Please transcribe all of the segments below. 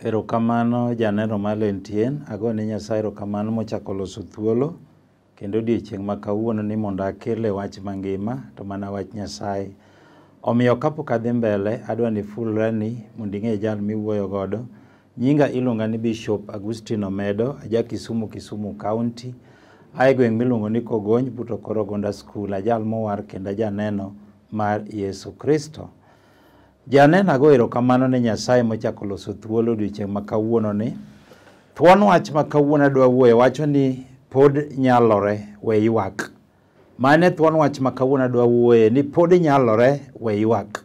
Erokamano janeno malentien, agone Nyasaye erokamano mochako loso thuolo kendo odiochieng' ma kawuono ni mondo akele wach mangima to mana wach Nyasaye. Omiyo kapok adhi mbele adwa ni fulrani mondo ing'e jal miwuoyo godo. Nyinga iluonga ni Bishop Agustino Omedo, aja Kisumu County. Ae gweng' miluongo ni Kogony buto koro Gonda School, ajal mowar kendo ajaneno mar Yesu Kristo. Janena go erokamano ne Nyasaye mochako loso thuolo odiochieng' ma kawuono ni. Thuon wach ma kawuono adwa wuoyo wacho ni pod nyalore we ywak. Mane thuon wach ma kawuono adwa wuoye ni pod nyalore we ywak.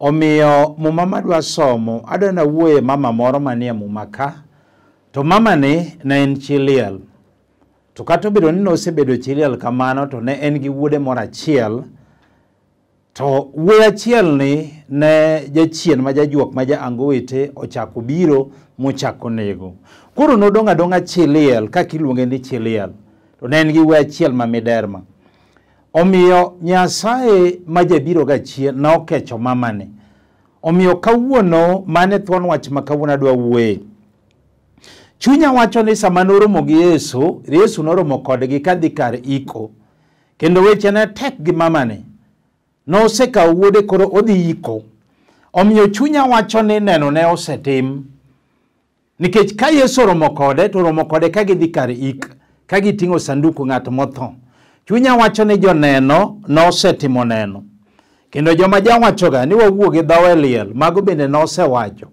Omiyo muma madwa somo adwa na wuoye mama moro manie muma ka. To mama ni ne en chi liel. To kata obedo ni nosebedo chi liel kamano to ne en gi wuode moro achiel. To wuoyi achiel ni ne jachien ma jajuok ma jaangowete ochako biro mochako nego. Koro nodong' adong'a chi liel kaka iluonge ni chi liel. To ne en gi wuoyi achiel ma miderma. Omiyo Nyasaye ma jabiro gachien nokecho mamani. Omiyo kawuono mane thuon wach ma kawuono adwa wuoye. Chunya wacho ni sama noromo gi Yesu noromo kodgi kadhi kar iko. Kendo weche ne tek gi mamani. Nosekawo wuode koro odhi iko. Omiyo chunya wacho ni neno ne osetim. Nikech ka Yesu romo kode to romo kode ka gidhi kar ik, ka giting'o sanduku ng'at motho. Chunya wacho ni joneno nosetimo neno. Kendo joma jawachoga ni wawuo gi dhowe liel, mago bende nosewacho.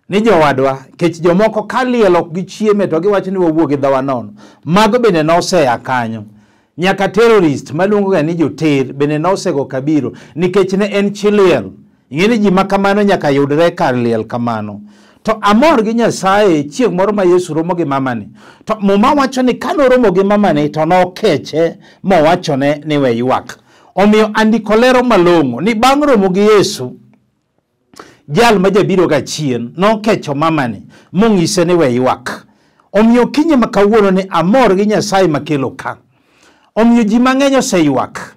Ni jowadwa, kech jomoko ka liel ok gichieme to giwacho ni wawuo gi dhowa nono. Mago bende noseya kanyo. Nyaka terrorist maluongo ga ni joter bende nosego kabiro nikech ne en chi liel. Ing'eni ji makamano nyaka yudre kar liel kamano. To amor gi Nyasaye chieng' moro ma Yesu romo gi mamani. To muma wacho ni kano romo gi mamani to nokeche mowachone ni we ywak. Omiyo andiko lero malong'o ni bang' romo gi Yesu, jal ma jabiro gachien nokecho mamani mong'ise ni we ywak. Omiyo kinye ma kawuono ni amor gi Nyasaye makelo ka. Omiyo ji mang'eny oseywak.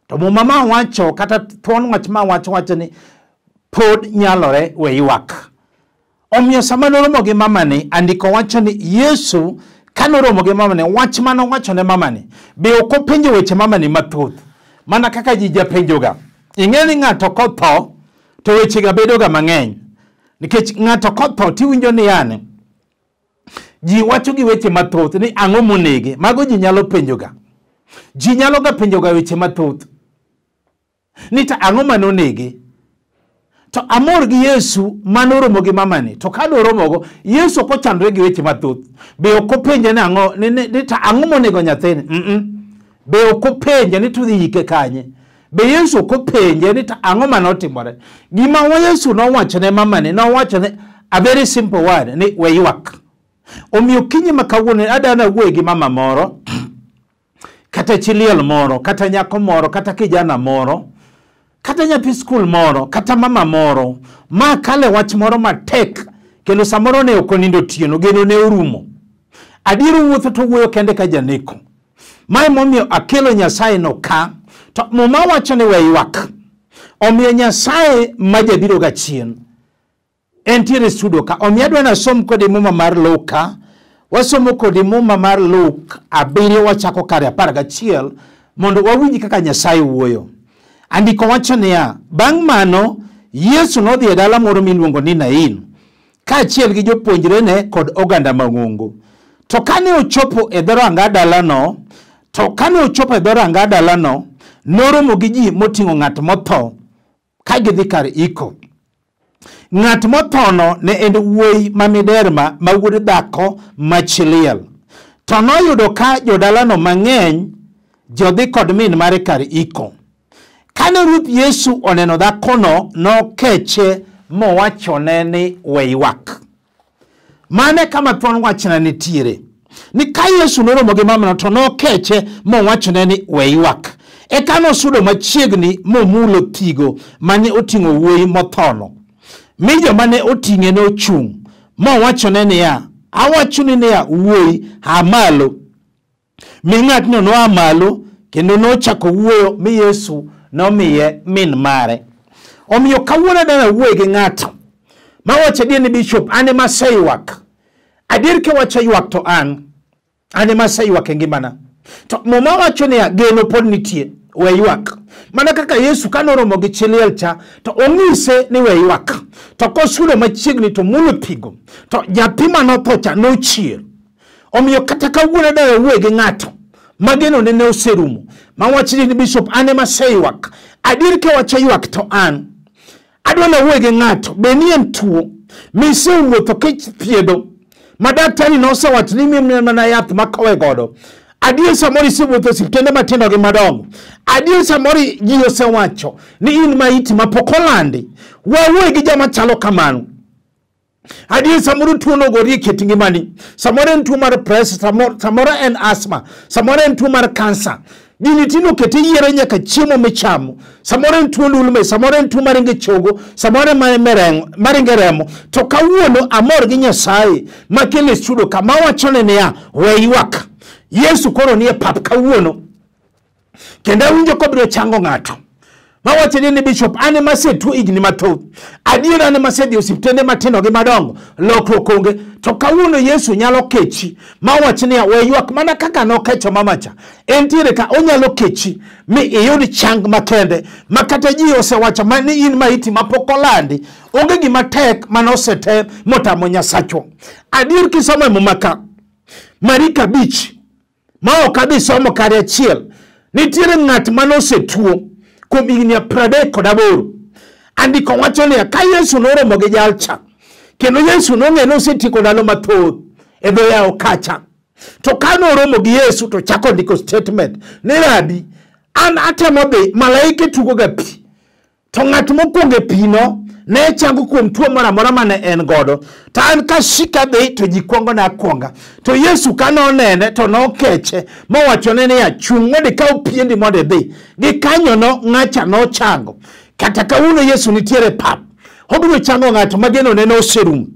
To muma ma wacho kata thuon wach ma wacho ni pod nyalore we ywak. Omiyo sama noromo gi mamani andiko wacho ni Yesu kanoromo gi mamani wach mano wacho ne mamani be ok openjo weche mamani mathoth mana kaka ji japenjoga. Ing'eni ng'ato kotho to wechega bedoga mang'eny. Nikech ng'ato kotho tiwinjo ni yani ji wacho gi weche mathoth ni ang'o monege. Mago ji nyalo penjoga. Ji nyalo ga penjoga weche mathoth. Ni ta ang'o manonege. To amor gi Yesu manoromo gi mamani. To kadoromogo Yesu ok ochandre gi weche mathoth. Be ok openje ni ang'o ni ta ang'o monego nyathini. Be ok openje ni tudhi ike kanye. Be Yesu ok openje ni ta ang'o manotimore. Gima Yesu nowacho ne mamani nowacho ne a very simple word ni we ywak. Omiyo kinyi makawuono adana wuoye gi mama moro kata chi liel moro kata nyako moro kata kijana moro kata nyathi skul moro kata mama moro ma kale wach moro matek kendo samoro ne ok onindo otieno geno ne orumo. Adiero wuotho to wuoyo kende ka janeko. Mae momiyo akelo Nyasaye no ka to muma wacho ni we ywak. Omiyo Nyasaye ma jabiro gachien entiere studio ka. Omiyo adwa na som kode muma mar Luka. Wasomo kode muma mar Luka 7 wachako kare 11 mondo wawinji kaka Nyasaye wuoyo. Andiko wacho niya, bang' mano Yesu nodhi e dala moro miluongo ni Nain, kaachiel gi jopuonjrene kod oganda mang'ongo. To kane ochopo e dhoranga dalano, noromo gi ji moting'o ng'at motho ka gidhi kar iko. Ng'at mothono ne en wuoyi ma miderma ma wuod dhako ma chi liel. To noyudo ka jodalano mang'eny jodhi kod min mare kar iko. Kane Ruoth Yesu oneno dhakono nokeche mowachone ni we ywak. Mane kama thuon wachna nitiere. Ni ka Yesu noromo gi mamano to nokeche mowachone ni we ywak. Eka nosudo machiegni momulo thigo mane oting'o wuoyi mothono. Mi joma ne oting'e ne ochung' mowachone niya, awachoni niya wuoyi aa malo. Mi ng'atno noa malo kendo nochako wuoyo mi Yesu nomiye min mare. Omiyo kawuono dana wuoye gi ng'ato Ma wacho ni bishop ane maseyuak. Adier ke wacho yuak to an ane maseyuak e ngimana. To moma wacho ni geno pod nitie we yuak. Mana kaka Yesu kanoromo gi chiliel cha to ong'ise ni we yuak. To kosulo machiegni to mulo pigo. To japima no tocha no chier. Omiyo kata kawuono da we gi ng'ato mageno ne oserumo. Ma wacho ni bishop ane maseyuak. Adier ke wacho yuak to an adwana we gi ng'ato benien tuo mise wuotho kech piedo madaktari no osewacho ni mana yath makowe godo. Adier samori si wuotho siptende matindo gi madongo. Adier samori ji osewacho ni in maiti mapokolandi wawe gi jama chalo kamano. Adier samoro tuo no gori keti ngimani. Samoro en tuo mar pressure, samoro en asthma, samoro en tuo mar cancer. Dini tino keti yiero nyaka chiemo michamo. Samoro en tuo ndulme, samoro en tuo maringe chogo, samoro maringe remo. To kawuono amor gi Nyasaye makele chudo kama wachone ne ya we yuak. Yesu koro ni pap kawuono. Kenda winjo kobiro chango ng'ato. Ma wacho ni bishop ane masetuo igni mathoth. Adier ane masedhi osiptende matindo gi madongo lokruok onge. To kawuono Yesu nyalo kechi. Ma wacho ni we yuak mana kaka no kecho mamacha. Entiere ka onyalo kechi mi iyud chang makende. Makata ji osewacho mani in maiti mapokolandi. Onge gima tek manosete motamo Nyasacho. Adier kisomo Mumaka Marika Beach ma okadhi somo kare achiel. Nitiere ng'at manosetuo kuom higni 38. Andiko wacho ni ka Yesu noromo gi jalcha kendo Yesu nong'e nosetieko ndalo mathoth e dho yawo kacha. To ka noromo gi Yesu to chako ndiko statement ni rabi an atemo dhi malaike tugo ga pi. To ng'at mokwongo e pi no ne chango kuom tuo moro amora mane en godo. To an kashika dhi to ji kwongo na kwonga. To Yesu kanonene to nokeche mowachone ni achung' mondo ikaw piendi mondo dhi. Gi kanyo no ng'acha no chango. Kata kawuono Yesu nitiere pap. Obiro chango ng'ato mageno ne oserumo.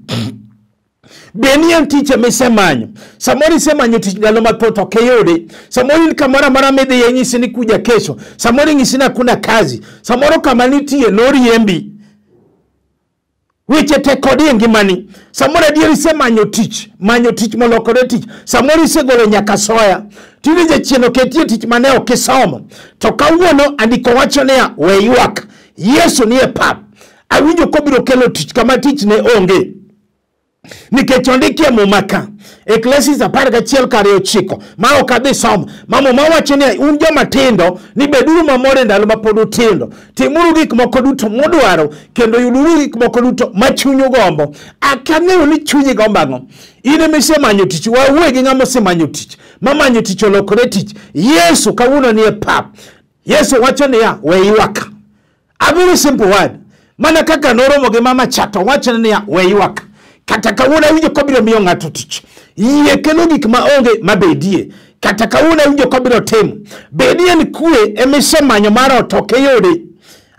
Benien tiche misemanyo. Samori semanyo tich ndalo mathoth ok yudi. Samori kamora mara midhi yenyisi ni kuja kesho. Samori ng'isi na kuna kazi. Samoro kama nitie noriembi. Weche tekodi e ngimani. Samoro adier isemanyo tich molokore tich. Samoro isegolo nyaka soya. Tini jachieno ketie tich mane ok isomo. To kawuono andiko wacho ne we yuak. Yesu ni pap. Awinjo kobiro kelo tich kama tich ne onge. Nikech ondike Mumaka Ecclesiastes 11:9 ma okadhi somo. Mamo mawacho ni un joma tindo ni beduru mamore ndalo mapod utindo. Timuru gik moko duto mudwaro kendo yuduru gik moko duto machunyu gombo. Akang'eyo ni chunyi gombo ang'o. Ine misemanyo tich wawe gi ng'ama osemanyo tich. Mamanyo tich olokore tich. Yesu kawuono ni pap. Yesu wacho ni we yuak. A very simple word. Mana kaka noromo gi mama chato wacho ni we yuak. Kata kawuono winjo kobiro miyo ng'ato tich. Yie kelo gik maonge mabedie. Kata kawuono winjo kobiro timo. Bedie ni kue emisemanyo mara otoke yode.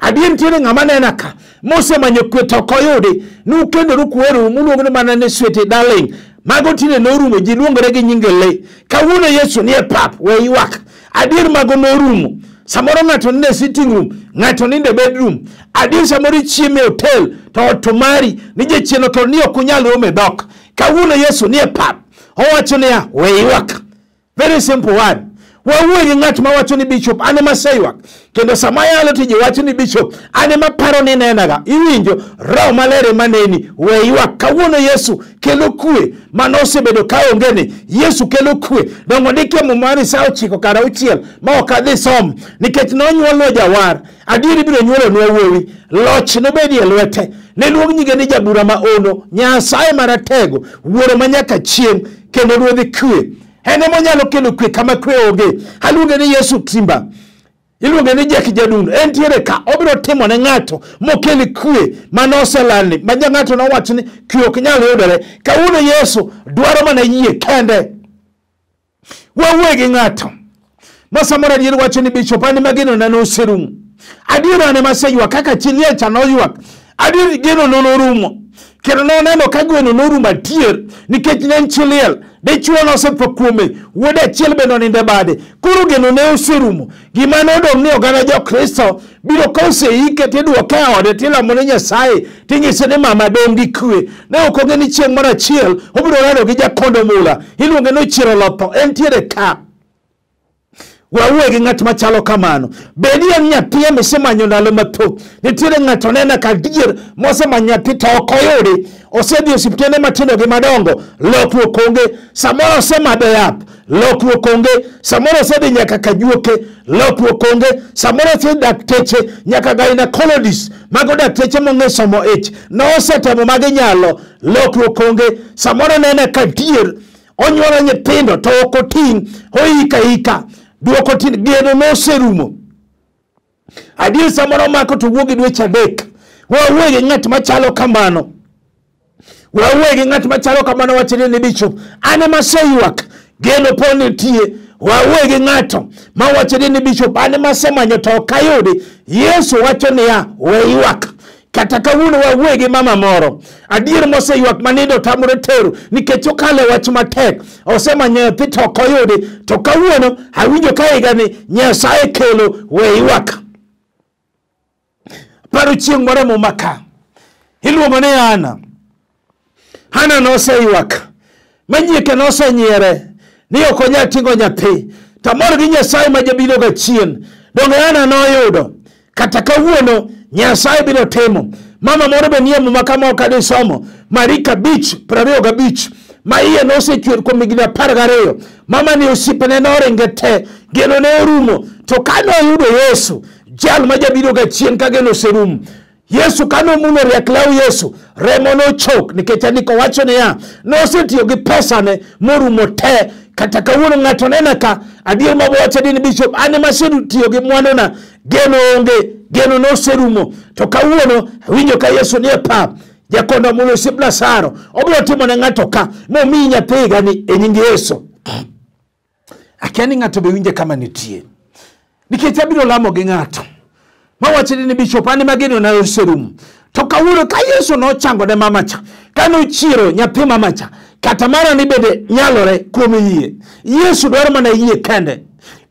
Adier nitiere ng'ama nena ka mosemanyo kwe to ok oyudi. Nukendoru kweru muluongo ni mana ne swete darling. Mago tine norumo ji luongore gi nyinge le. Kawuono Yesu ni pap we yuak. Adier mago norumo. Samoro ng'ato ninde sitting room, ng'ato ninde bedroom. Adier samoro chieme hotel to otomari ni jachieno to ni ok unyal rome dok. Kawuono Yesu ni pap. Owacho ni we yuak. Very simple word. Wawuoyo gi ng'at ma wacho ni bishop ane maseyuak. Kendo sama yalo to ji wacho ni bishop ane maparo ni nenaga. Iwinjo Roho Maler maneni we yuak. Kawuono Yesu kelo kwe manosebedo kaonge ni. Yesu kelo kwe. Dongo ndike Mumani saa 9:6 ma ok adhi somo nikech nonyuolo jawar. Adieri biro nyuolo nwa wuowi. Loch nobedi e lwete. Ne luong nyinge ni jabura maono. Nyasaye maratego. Wuoro manyaka chieng' kendo ruodhi kwe. Ene monyalo kelo kwe kama kwe onge. Haluonge ni Yesu Kimba. Iluonge ni Jeki Jadun. Entiere ka obiro timo ne ng'ato mokeli kwe manoselani. Manja ng'ato nowacho ni kwe ok nyal yudore. Kawuono Yesu dwaro mana yie kende. Wawuoyo gi ng'ato. Masamoro adier wacho ni bishop ane mageno na noserumo. Adier ane maseyuak kaka chilie cha noyuak. Adier geno norumo. kendo noneno ka gweno norumo adier nikech ne en chiliel dichuo nosetho kuome wuode achiel bende oninde bade koro geno ne oserumo gima nodong' ni oganda jokristo biro ka oseike tidwoke e ode tilamone Nyasaye tinyise ni mama dong' gi kwe ne ok ong'e ni chieng' moro achiel obiro rado gi jakondo mula iluonge ni Ochiro Lotho entiere ka. Wawuoyo gi ng'at machalo kamano. Bedi en nyathi misemanyo ndalo mathoth. Nitiere ng'ato nena ka dier mosemanyo nyathi to ok oyudi. Osedhi osiptende matindo gi madongo, lokruok onge. Samoro osemadho yath, lokruok onge. Samoro osedhi nyaka kajuoke, lokruok onge. Samoro osedhi dakteche nyaka gynecologist, mago dakteche mong'e somo ich. Nosetemo maginyalo, lokruok onge. Samoro nena ka dier onyuolo nyithindo to ok oting', oika ika. Duoko tin geno no serumo. Adier samoro mako to wuogi dweche adek. Wawuoyo gi ng'at machalo kamano. Wawuoyo gi ng'at machalo kamano wachone ni bishop. An ema aseyuak. Geno pod nitie. Wawuoyo gi ng'ato ma wachone ni bishop. An ema asemanyo to ok ayudi. Yesu wacho niya we ywak. Kata kawuono wawuoyo gi mama moro. Adier moseyuak manindo tamore tero nikech okale wach matek. Osemanyo nyathi to ok oyudi. To kawuono awinjo ka higa ni Nyasaye kelo we ywak. Paro chieng' moro momaka. Iluongo ni Hana noseyuak. Manyieke nosenyiere ni ok onyal ting'o nyathi. Tamor gi Nyasaye ma jabiro ga chien. Donge Hana noyudo. Kata kawuono Nyasaye biro timo. Mama moro be niemo makama okade somo. Marika Beach, 25. Ma iye nosechwer kuom higni 12. Mama ni osipene noringe te. Geno ne orumo. To kano oyudo Yesu, jal ma jabiro ga chien ka geno oserumo. Yesu kano muno riek law Yesu, remo no chok nikech andiko wacho niya, nosetiyo gi pesane morumo te. Kata kawuono ng'ato nena ka adier ma wacho ni bishop an ema asetiyo gi mwanona geno onge, geno no serumo. To kawuono winjo ka Yesu nie pap jakondo mulo sibla saro obiro timo ne ng'ato ka momi nyathi gani e nying Yesu. Akiani ng'ato be winje kama nitie nikech abiro lamo gi ng'ato ma wacho ni bishop an ema geno na serumo. To kawuono ka Yesu no chango ne mamacha kano chiro nyathi mamacha kata mara ni bende nyalore kuom yie. Yesu dwaro mana yie kende.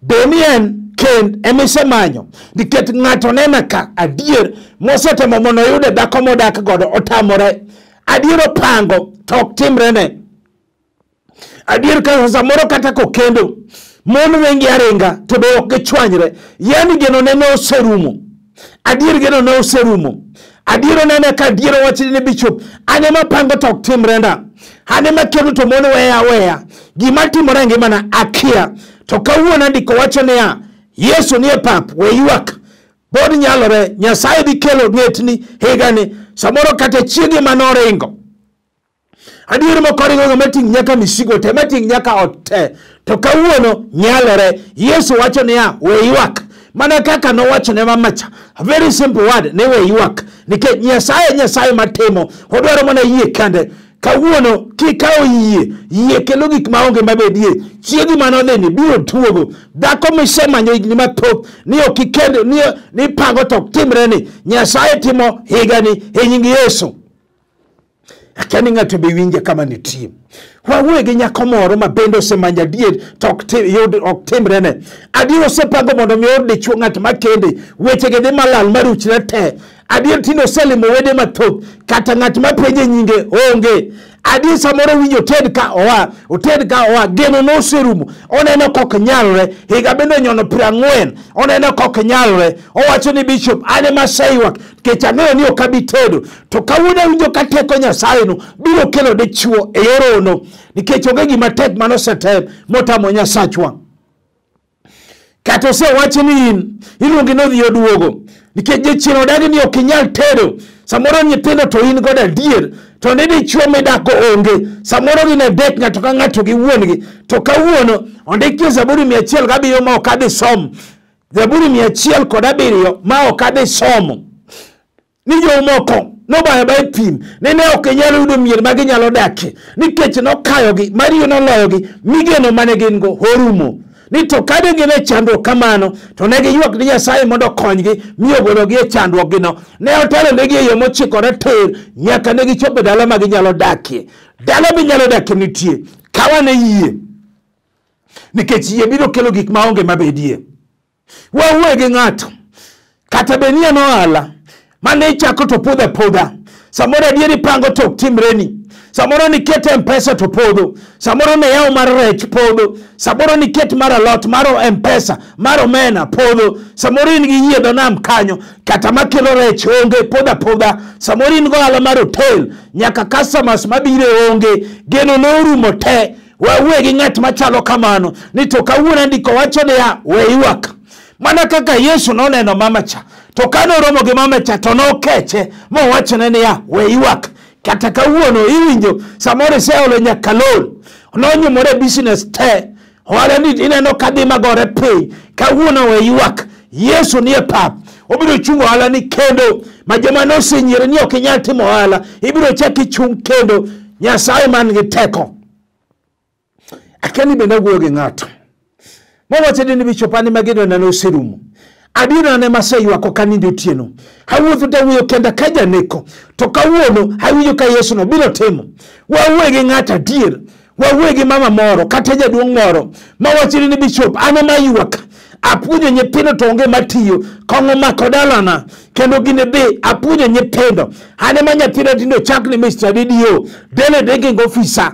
Benien ken emisemanyo nikech ng'ato nena ka adier mosetemo mono yude dhako modak godo otamore. Adier opango to ok timrene. Adier ka samoro kata kokendo mon wengi aringa to be ok gichwanyre. Yani geno ne oserumo. Adier geno ne oserumo. Adier nena ka adier wachni ni bishop an ema pango to ok timrenda. An ema kelo to mon weya. Gima timore ngimana akia. To kawuono andiko wacho niya Yesu nie pap we ywak. Bod nyalore Nyasaye dhi kelo ng'etni higani samoro kata chiegi manoringo. Adier mokoringo mating nyaka misigo te mating nyaka ote. To kawuono nyalore Yesu wacho niya we ywak. Mana kaka no wacho ne mamacha. A very simple word ne we ywak. Nikech Nyasaye matimo odwaro mana yie kende. Kawuono kikawo yie kelo gik maonge mabedie. Chiegi manoneni biro tuogo. Dhako misemanyo higni mathoth ni okikendo ni pango to timreni. Nyasaye timo higani e nying Yesu. Akiani ng'ato be winje kama nitie. Wawuoyo gi nyako moro ma bende osemanyo adier to ok timrene. Adier osepango mondo mi oyud dichuo ng'at makende. Wechege dhi malal maruchre te. Adier tino oselimo wede mathoth kata ng'at mapenje nyinge onge. Adier samoro winjo oted ka oa geno no serumo. Oneno kok nyalore higa bende onyono 40. Oneno kok nyalore. Owacho ni bishop an ema aseyuak nikech ang'eyo ni ok abi tedo. To kawuono winjo ka teko Nyasaye no biro kelo dichuo e yor ono nikech onge gima tek manosetem motamo Nyasachwa. Kata osewacho ni iluongi nodhi oduogo nikech jachien odagi ni ok inyal tedo. Samoro nyithindo to in godo adier to ne dichuo midako onge. Samoro gin adek ng'ato ka ng'ato gi wuongi. To kawuono ondiki Zaburi 107 ma ok adhi somo. Zaburi 107 ma ok adhi somo. Ni jomoko nobayo ba pim ne ok nyalo yudo mier ma ginyalo dakie nikech nokayogi mariyo noloyogi migeno mane gin go orumo. ni to kade gine chandruok kamano to ne giywak ni Nyasaye mondo konygi miyo gologi e chandruok gino. Ne otelo negi e yo mochikore tir nyaka ne gichopo dala ma ginyalo dakie. Dala minyalo dakie nitie kawane yie, nikech yie biro kelo gik maonge mabedie. Wawuoye gi ng'ato kata benie no ohala mane ichako to podha samoro adieri pango to timreni, samoro nikete M-Pesa to podho, samoro ne yawo mar rech podho, samoro niket mar alot maro M-Pesa maro omena podho, samoro in gi yie dho nam kanyo kata makelo rech onge podha, samoro in go ohala mar hotel nyaka customers mabire onge, geno norumo te. Wawuoye gi ng'at machalo kamano ni to kawuono ndiko wacho niya we ywak. Mana kaka Yesu noneno mamacha to kano romo gi mamacha to nokeche mowachone niya we ywak. Kata kawuono iwinjo samoro seolo nyaka lol nonyumore business te ohala ni ineno kadhi magore piny. Kawuono we ywak. Yesu nie pap obiro chungo ohala ni kendo ma joma nosenyiere ni ok inyal timo ohala ibiro chaki chung kendo. Nyasaye man gi teko. Akeni bende wuoyo gi ng'ato mowacho ni bichopani magino neno serumo adira ne maseywako kaninde otieno hawuotho te wuoyo kenda ka janeko to kawuono hawinjo ka Yesu no biro timo. Wawuoye gi ng'ato adier, wawuoye gi mama moro kata jaduong' moro mawacho ni bichop an ema ywak apuonjo nyithindo to onge matiyo kong'o mako dalana kendo gine dhi apuonjo nyithindo an ema nyithindo tindo chak ni Mr. DDO Delegate Officer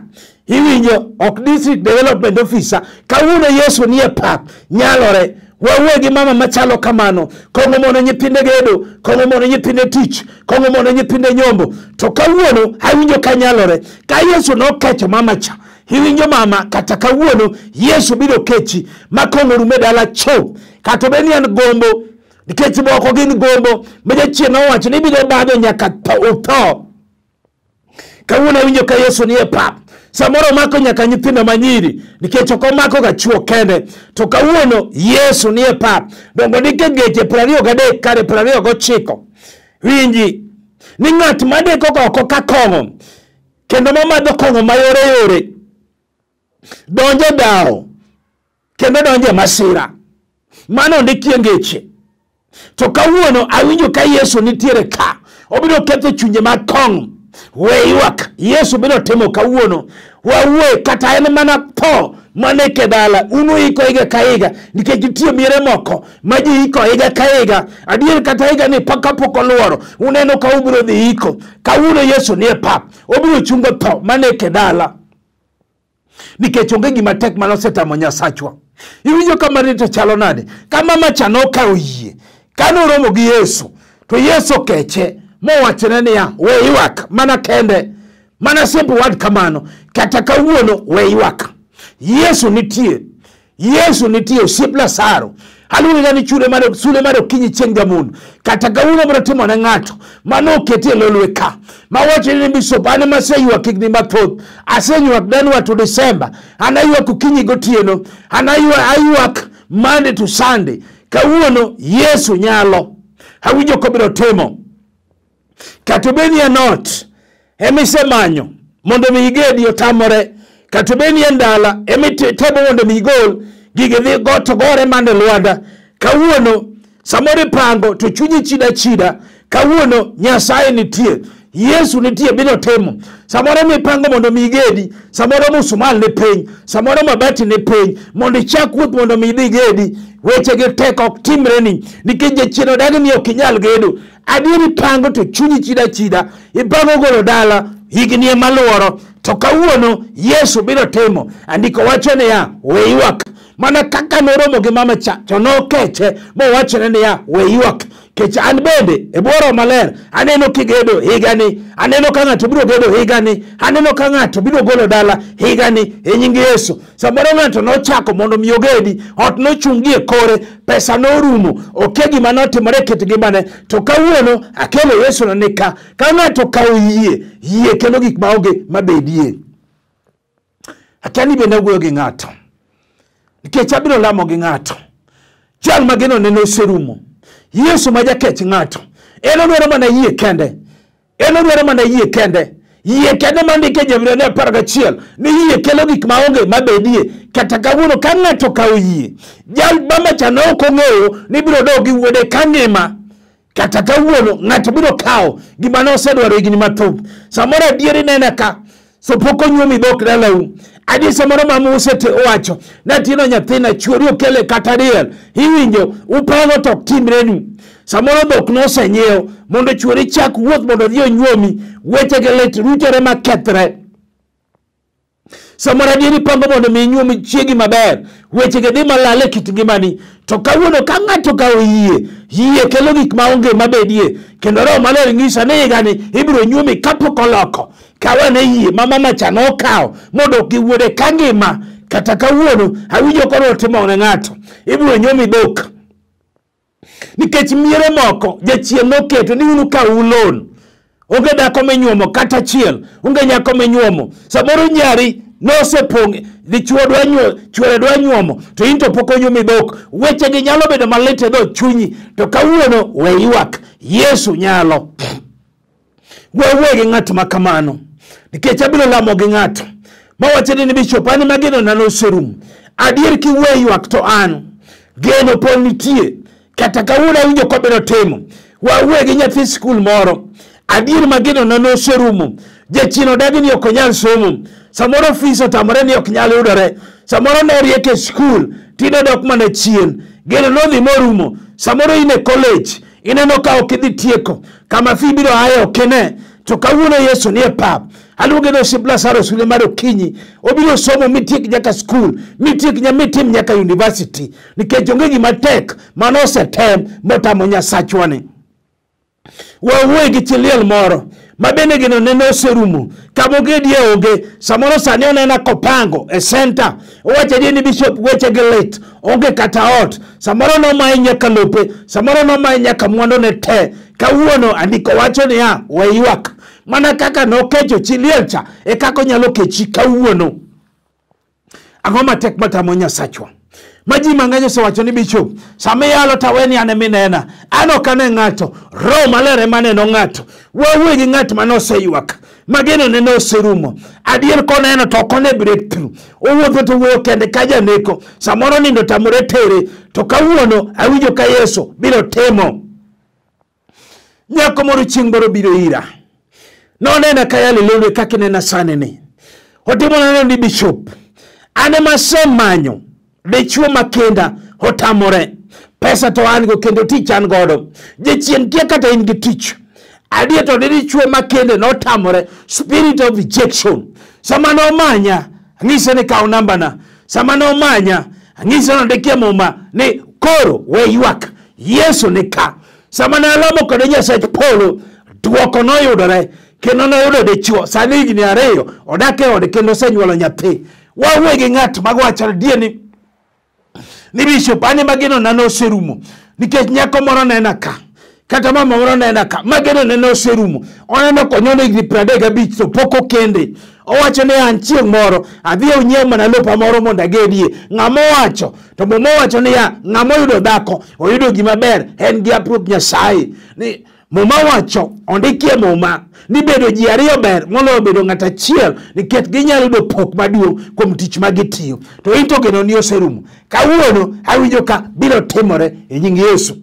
iwinjo ok District Development Officer. Kawuono Yesu nie pap Nyalore. Wawuoye gi mama machalo kamano kong'o mondo nyithinde gedo, kong'o mondo nyithinde tich, kong'o mondo nyithinde nyombo. To kawuono awinjo ka Nyalore ka Yesu nokecho mama cha iwinjo mama kata kawuono Yesu biro kechi makong'o rume dala cho kata beni an gombo nikech moko gin gombo majachien nowacho ni biro badho nyaka utho. Kawuono awinjo ka Yesu nie pap samoro mako nyaka nyithindo manyiri nikech ok omako ga chuo kende. To kawuono Yesu nie pap dongo nike geche 23 kare 29 winji ni ng'at madeko oko ka kong'o kendo mamadho kong'o mayore donje dao kendo donje masira mano ndikie ngeche. To kawuono awinjo ka Yesu nitiere ka obiro ketho chunje mag kong'o we ywak. Yesu biro timo kawuono. Wawuoye kata en mana tho maneke dala unu iko higa ka higa nikech nitie miere moko ma ji iko higa ka higa adier kata higa ni paka pok oluoro uneno ka ubiro dhi iko. Kawuono Yesu nie pap obiro chungo tho maneke dala nikech onge gima tek manosetamo Nyasachwa. Iwinjo kama rito chalo nade kama macha nokawo yie kano romo gi Yesu to Yesu keche mowachone niya we ywak mana kende mana simple word kamano kata kawuono we ywak. Yesu nitie osipla saro haluonga ni sule mar okinyi chieng' jamundu kata kawuono biro timo ne ng'ato mano oketie Lolwe ka mawacho ni bisop an maseywak higni mathoth aseywak January to December an aywak okinyi gotieno an aywak Monday to Sunday. Kawuono Yesu nyalo awinjo ko biro timo katobeni not emisemanyo mondo migedi otamore katobeni ndala emitebo mondo migol gige dhi goto gore mane Lwanda. Kawuono samore pango to chunyi chida kawuono Nyasaye nitie Yesu nitie biro timo. Samoro mipango mondo migedi, samoro musumal ne piny, samoro mabati ne piny mondo ichak wuoth mondo midhi gedi weche ge tek ok timreni nikech jachien dagi ni ok inyal gedo. Adieri pango to chunyi chida ipango golo dala higni ema luoro. To kawuono Yesu biro timo. Andiko wacho niya we ywak mana kaka noromo gi mama cha to nokeche mowachone niya we ywak. Kech an bende e bworo maler aneno kigedo higani, aneno ka ng'ato biro gedo higani, aneno ka ng'ato biro golo dala higani e nying Yesu. Samoro ng'ato nochako mondo mi ogedi ot nochungie kore pesa norumo oke gima notimore ket gimane. To kawuono akelo Yesu na nika ka ng'ato kawo yie kendo gik maonge mabedie. Akani bende wuoyo gi ng'ato nikech abiro lamo gi ng'ato jal mageno neno serumo. Yesu majakech ng'ato eno dwaro mana yie kende, yie kende mandike Jabirane 11 ni yie kelo gik maonge mabedie kata kawuono ka ng'ato kawo yie, jal mama cha ne ok ong'eyo ni biro dog gi wuode ka ngima, kata kawuono ng'ato biro kawo gima ne osedwaro higni mathoth. Samoro adieri nena ka so pok onyuomi dhok dalau, adi samoro mamu usete owacho natino nyathina chuori okele kata diel, iwinjo upango tok timrenu. Samoro dhok nosenyiew mondo chuori chak wuoth mondo dhi onyuomi, wechege lit rutere makethre. Samoro adieri pango mondo mi nyuomi chiegi maber, wechege dhi malale kit ngimani. To kawuono ka ng'ato kawo yie kelo gik maonge mabedie, kendo Roho Maler ng'isa ni higani ibiro nyuomi kapok oloko. Kawane yie mama macha nokawo mondo gi wuode ka ngima, kata kawuono awinjo koro timo ne ng'ato ibiro nyuomi dhok. Nikech miere moko jachien noketo ni unu ka ulon, onge dhako menyuomo kata achiel, onge nyako menyuomo. Samoro nyari nosepong' chuore dwa nyuomo to in to pok onyuomi dhok. Wechegi nyalo bedo malit e dho chunyi, to kawuono we ywak, Yesu nyalo. Wewe gi ng'at makamano, nikech abiro lamo gi ng'ato mawacho ni bishop an mageno na noserum. Adier ki we ywak to an geno pon nitie, kata kawuono awinjo kobiro timo. Wawe gi nyathi skul moro, adier mageno na noserumo. Jachino dagi ni ok onyal somo, samoro fees otamore ni ok nyal yudore, samoro ne rieke skul tine dok mana chien, geno nodhi morumo. Samoro ine college ineno ka ok idhi tieko, kama fi biro ayo kene, to kawuono Yesu ni e pap. Aluonge no sibla saro sule mar okinyi, obiro somo mitiek nyaka skul, mitiek mitim nyaka university, nikech onge gima tek mano osetem motamo Nyasachwani. Wawe gi chiliel moro mabende gino nene oserumo, kamogedie onge. Samoro sani onena kopango e center, owacho ni bishop weche gi lit, onge kata ot. Samoro nomaye nyaka lope, samoro nomaye nyaka mwandu ne te. Kawuono andiko wacho ni we ywak, mana kaka nokecho chiliel cha e kako nyalo kechi kawuono. Ang'o matek matamo Nyasachwa? Maji mang'eny osewacho ni bishop sami yalo taweni ane minena, ano kane ng'ato, Roho Maler ema neno ng'ato. Wawe gi ng'at mane oseywak, mageno nene oserumo. Adier koneno to kone breakthrough, owuotho to wuoyo kende ka janeko, samoro nindo tamore tere, to kawuono awinjo ka Yesu biro temo. Nyako moro chieng' moro biro ira, nonena ka yali Lolwe kaka nena sane ni. Otimo neno ni bishop, ane masemanyo dichuo makenda otamore, pesa to an go kendo tich an godo, jachien kia kata in gi tich. Adier to dichuo makende notamore, spirit of rejection. Sama no manya ng'ise ni kaw namba na, sama no manya ng'ise no dekia muma ni koro we ywak, Yesu ni ka. Sama na lamo kode Nyasach polo, duoko no yudore, kendo no yudo dichuo sani higni 2 odake ode kendo senyuolo nyathi. Wawe gi ng'at magwacho dieni ni bishop ane mageno na noserumo, nikech nyako moro nena ka, kata mama moro nena ka, mageno nena oserumo. Oneno konyono higni 35 to poko kende. Owacho ni an chieng' moro adhi onyiew mana lopa moro mondo agedie. Ng'ama owacho to momo wacho ni ng'ama oyudo dhako oyudo gima ber en gi apruok Nyasaye. Ni moma wacho ondikie moma ni bedo ji 2 ber moloyo bedo ng'at achiel, nikech ginyalo yudo pok maduong' kuom tich magitiyo. To into geno ni oserumo. Kawuono awinjo ka biro timore e nying Yesu.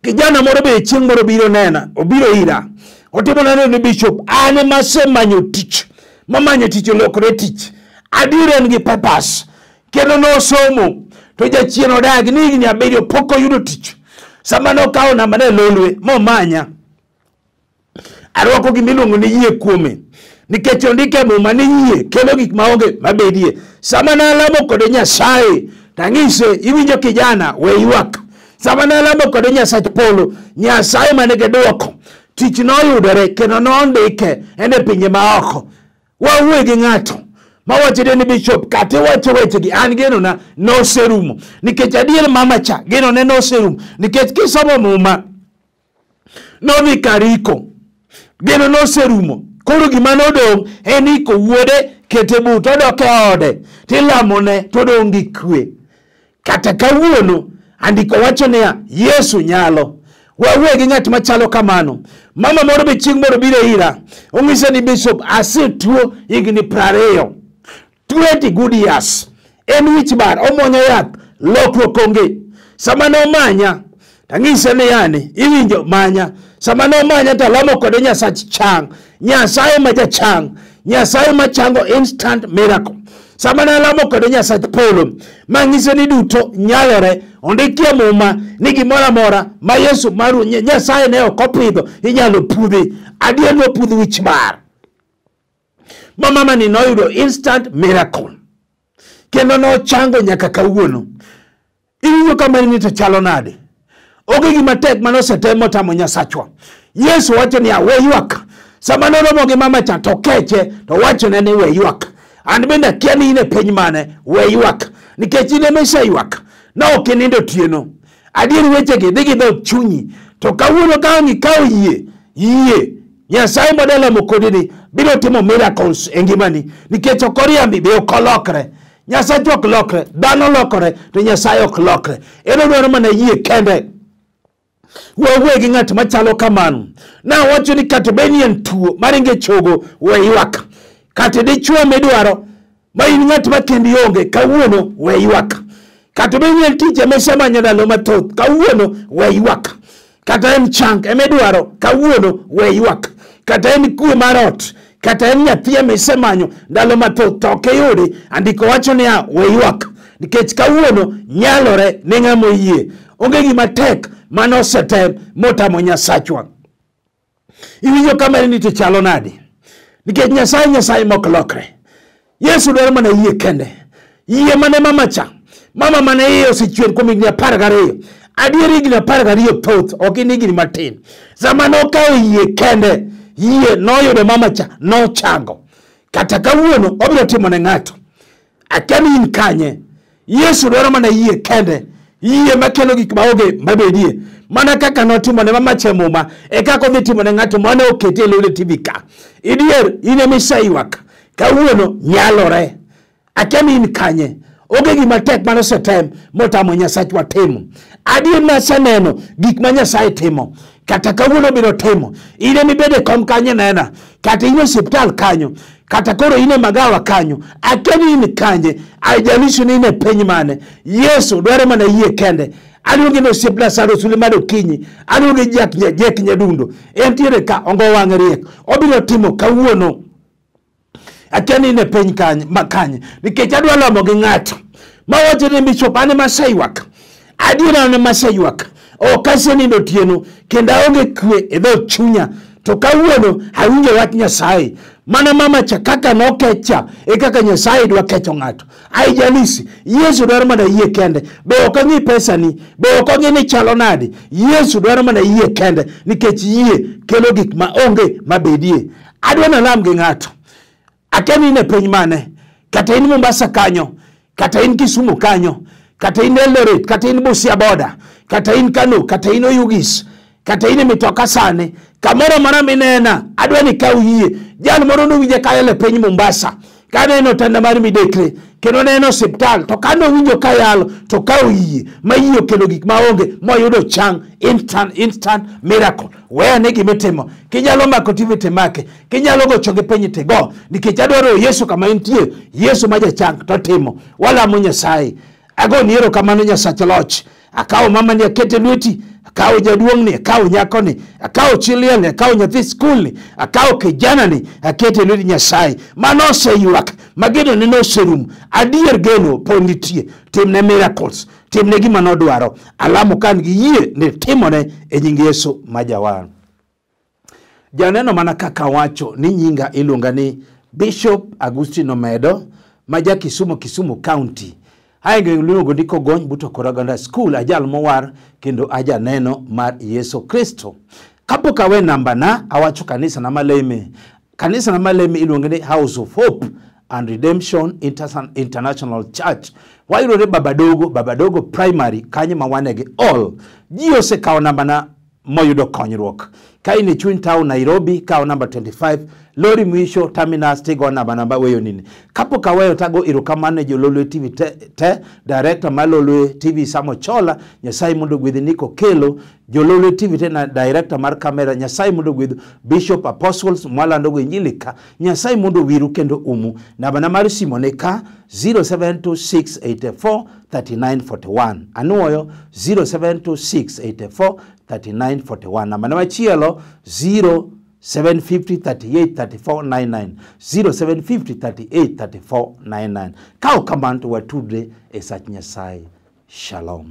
Kijana moro be chieng' moro biro nena, obiro ira, otimo neno ni bishop ane masemanyo tich, mamanyo tich olokore tich. Adier en gi purpose, kendo no somo, to jachien odagi ni higni 7 pok oyudo tich. Sama no kawo namba ne Lolwe momanya, arwako gi miluongo ni yie kuome, nikech ondike muma ni yie kelo gik maonge mabedie. Sama na lamo kode Nyasaye, tang'ise iwinjo kijana we ywak. Sama na lamo kode Nyasach polo, Nyasaye manege duoko, tich noyudore kendo nondike ene pinje maoko. Wawe gi ng'ato mawacho ni bishop kate wacho wechegi an geno na noserumo, nikech adier mama cha geno ne noserumo, nikech kisomo muma nodhi kariko, geno noserumo. Koro gima nodong' en iko wuode kete but odoke ode tilamone todong' gi kwe. Kata kawuono andiko wacho ni Yesu nyalo. Wawe gi ng'at machalo kamano. Mama moro be chieng' moro biro ira, ong'ise ni bishop asetuo higni 20. 20 good years. En wich bar, omonyo yath, lokruok onge. Sama no manya, tang'ise ni yani, iwinjo manya. Sama no manya talamo kode Nyasach chang. Nyasaye maja chang. Nyasaye machango instant miracle. Sama na lamo kode Nyasach polo. Mang'ise ni duto nyalore. Ondikia muma ni gimora mora. Ma Yesu maru Nyasaye ne okopidho. Inyalo pudhi. Adier no pudhi wich bar. Mama ni noyudo instant miracle. Kendo no chango nyaka kawuono. Iwinjo kama ni to chalo nade. Oge gima tek manosetemo tamo Nyasachwa. Yesu wacho ni we ywak. Sama noromo gi mama cha to keche to wacho ne ni we ywak. An bende akia ni ine piny mane we ywak. Nikech ine mese ywak. Na ok inindo tieno. Adier weche gi dhi dho chunyi. To kawuono ka ngi kawo yie. Nyasaye modelo mokodini biro timo miracles e ngimani. Nikech okoriambi be okolokre. Nyasaye ok lokre, dhano lokore, to Nyasaye ok lokre. Eno dwaro mana yie kende. Wewe gi ng'at machalo kamano. Na wacho ni kata beni en tuo maringe chogo we ywak. Kata dichuo midwaro ma in ng'at makendi onge kawuono we ywak. Kata beni en tije mesemanyo ndalo mathoth kawuono we ywak. Kata en chang emidwaro kawuono we ywak. Kata en kwe marot, kata en nyathie mesemanyo ndalo mathoth to ok yudi, andiko wacho ni we ywak. Nikech kawuono nyalore ne ng'amo yie. Onge gima tek mano setem motamo Nyasachwa. Iwinjo kama ni to chalo nade. Nikech Nyasaye mok lokre. Yesu dwaro mana yie kende. Yie mane mama cha. Mama mane yie osechwer kuom higni 12. Adier higni 12 thoth, ok ni higni matin. Sama nokawo yie kende, yie noyudo mama cha no chango. Kata kawuono obiro timo ne ng'ato. Akeni in kanye. Yesu dwaro mana yie kende. Yie makelo gik maoge mabedie. Mana kaka notimo ne mama cha muma, e kaka odhi timo ne ng'ato mane okete e lule TV ka. Idier ine misaiwak. Kawuono nyalore. Akeni in kanye. Oge gima tek mano setem motamo Nyasachwa timo. Adier naseneno gik ma Nyasaye timo. Kata kawuono biro timo. Ine mibede kom kanye nena. Kata ine hospital kanyo. Kata koro ine magawa kanyo. Akeni ine kanye. Aijalishi ni ine piny mane. Yesu dware mana yie kende. Aluonge no hospital saro sulimado kinyi. Aluonge jek nyadundo. Entiere ka ongo wang' riek. Obiro timo kawuono. Akeni ine piny kanye. Nikech adwa lamo gi ng'ato. Mawacho ni bishop ane masaiwak. Adiera ane masaiwak. Okase nindo tieno. Kenda onge kwe e dho chunya. To kawuono awinjo wach Nyasaye. Mana mama cha kaka nokecha e kaka Nyasaye dwa kecho ng'ato. Aijalisi Yesu dwaro mana yie kende. Be ok ng'i pesa ni, be ok ng'i ni chalo nade. Yesu dwaro mana yie kende nikech yie kelo gik ma onge mabedie. Adwa na lam gi ng'ato. Akeni ne piny mane. Kata in Mombasa kanyo, kata in Kisumu kanyo, kata in Eldoret, kata in Busia boda, kata in Kano, kata in Oyugis, kata in mitoka sane. Kamoro mara minena, adwa ni kaw yie. Jal moro no winje kayele piny Mombasa. Kane no tanda mari midekre. Keno neno hospital. To kano winjo kayalo. To kaw yie. Ma yie kelo gik maonge. Moyudo chang. Instant miracle. Wea negi metemo. Kinyalo mako TV temake. Kinyalo go choge penye tego. Nikech adwaro Yesu kama intie. Yesu maja chang. To timo. Wala mo Nyasaye. Ago niero kamano Nyasach loch. Akawo mama ni akete lweti. Akawo jaduong' ni, akawo nyako ni, akawo chiliel ni, akawo nyathi skul ni, akawo kijana ni, akete lweti Nyasaye. Mano ywak, mageno ne no serum. Adier geno ponditie, timne miracles, timne gima nodwaro. Alamo kan gi yie ne timone e nying Yesu majawan. Janeno mana kaka wacho ni nyinga iluonga ni Bishop Agustino Omedo, maja Kisumu County. Hainge luongo ndiko gony buto koraganda school ajal mowar kendo aja neno mar Yesu Kristo. Kapok awe namba na awacho kanisa na maleme. Kanisa na maleme iluongo ni House of Hope and Redemption International Church. Wairore babadogo primary kanye mawanegi all. Jio se kao namba na moyudo konyruok. Kaini chuny town Nairobi kao namba 25 lori mwisho terminus tigo namba weyo nini. Kapo kaweyo tago irokamane jo Lolwe TV te director ma Lolwe TV Samo Chola, Nyasaye mondo gwedhi Niko Kelo, jo Lolwe TV te na director mar kamera, Nyasaye mondo gwedhi Bishop Apostles Mwalando go Injili ka, Nyasaye mondo wiru kendo umu. Namba mar simo ne ka 0726843941. Anuoyo 0726843941. Namba machielo 0750383499 0750383499. Kao kamanto watudre e sach Nyasaye. Shalom.